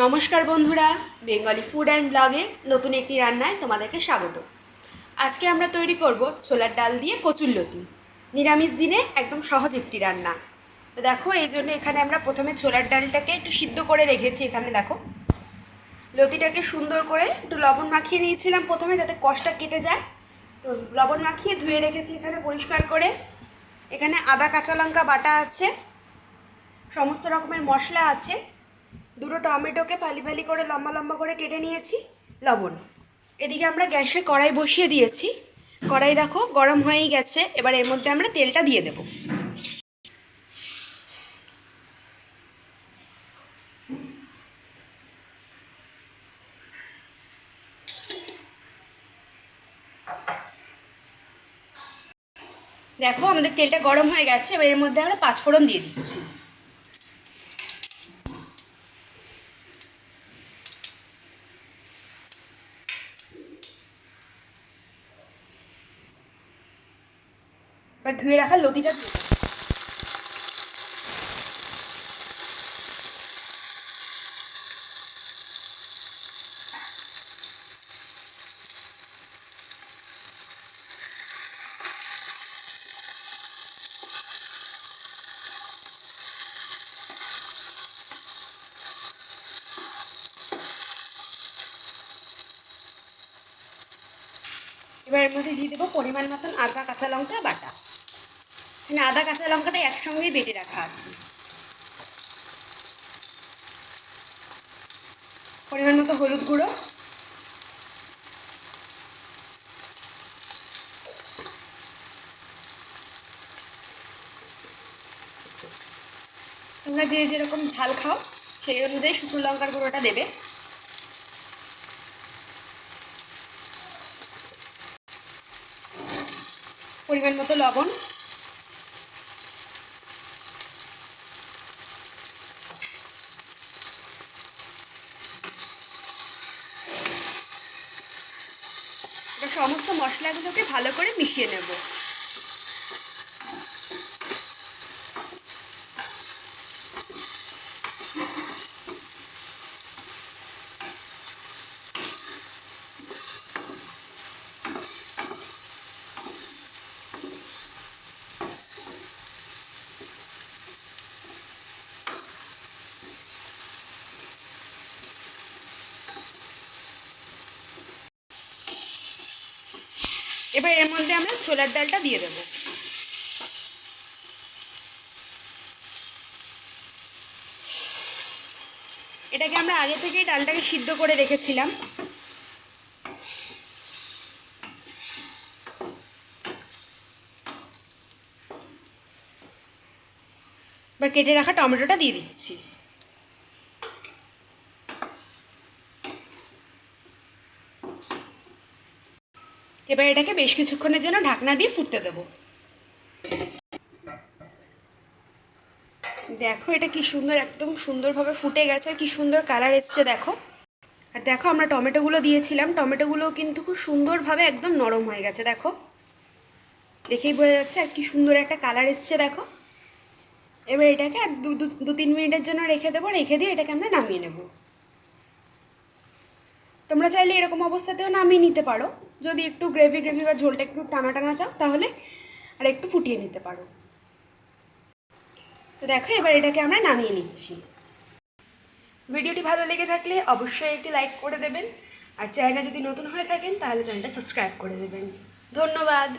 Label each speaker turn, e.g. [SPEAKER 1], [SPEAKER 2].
[SPEAKER 1] নমস্কার বন্ধুরা, Bengali food and ব্লগের নতুন একটি রান্নায় তোমাদেরকে স্বাগত। আজকে আমরা তৈরি করব ছোলার ডাল দিয়ে কচুরলতি। নিরামিষ দিনে একদম সহজ একটি রান্না। তো দেখো, এই জন্য এখানে আমরা প্রথমে ছোলার ডালটাকে একটু সিদ্ধ করে রেখেছি। এখানে দেখো, লতিটাকে সুন্দর করে একটু লবণ মাখিয়ে নিয়েছিলাম প্রথমে, যাতে কষটা কেটে যায়। তো লবণ মাখিয়ে ধুয়ে রেখেছি এখানে পরিষ্কার করে। এখানে আদা কাঁচা লঙ্কা বাটা আছে, সমস্ত রকমের মশলা আছে, দুটো টমেটোকে ফালি ফালি করে লম্বা লম্বা করে কেটে নিয়েছি, লবণ। এদিকে আমরা গ্যাসে কড়াই বসিয়ে দিয়েছি। কড়াই দেখো গরম হয়েই গেছে। এবার এর মধ্যে আমরা তেলটা দিয়ে দেব। দেখো আমাদের তেলটা গরম হয়ে গেছে। এবার এর মধ্যে আমরা পাঁচফোড়ন দিয়ে দিচ্ছি। এবার ধুয়ে রাখা লতিটা দিয়ে দেবো। এবার এর মধ্যে দিয়ে দেবো পরিমাণ মতন আদা কাঁচা লঙ্কা বাটা। এখানে আদা কাঁচা লঙ্কাটা একসঙ্গেই বেটে রাখা আছে। পরিমাণ মতো হলুদ গুঁড়ো, তোমরা যে যেরকম ঝাল খাও সেই অনুযায়ী শুকনো লঙ্কার গুঁড়োটা দেবে। পরিমাণ মতো লবণ, সমস্ত মশলাগুলোকে ভালো করে মিশিয়ে নেব। এবার এর মধ্যে আমরা ছোলার ডালটা দিয়ে দেব। এটাকে আমরা আগে থেকেই ডালটাকে সিদ্ধ করে রেখেছিলাম। এবার কেটে রাখা টমেটোটা দিয়ে দিচ্ছি। এবার এটাকে বেশ কিছুক্ষণের জন্য ঢাকনা দিয়ে ফুটতে দেব। দেখো এটা কি সুন্দর, একদম সুন্দরভাবে ফুটে গেছে, আর কি সুন্দর কালার এসছে দেখো। আর দেখো আমরা টমেটোগুলো দিয়েছিলাম, টমেটোগুলো কিন্তু খুব সুন্দরভাবে একদম নরম হয়ে গেছে। দেখো দেখেই বোঝা যাচ্ছে, আর কি সুন্দর একটা কালার এসছে দেখো। এবার এটাকে আর দু তিন মিনিটের জন্য রেখে দেবো। রেখে দিয়ে এটাকে আমরা নামিয়ে নেব। তোমরা চাইলে এরকম অবস্থাতেও নামিয়ে নিতে পারো। যদি একটু গ্রেভি গ্রেভি বা ঝোলটা একটু টানা টানা চাও তাহলে আর একটু ফুটিয়ে নিতে পারো। তো দেখো এবার এটাকে আমরা নামিয়ে নিচ্ছি। ভিডিওটি ভালো লেগে থাকলে অবশ্যই একটি লাইক করে দেবেন, আর চ্যানেলে যদি নতুন হয়ে থাকেন তাহলে চ্যানেলটা সাবস্ক্রাইব করে দেবেন। ধন্যবাদ।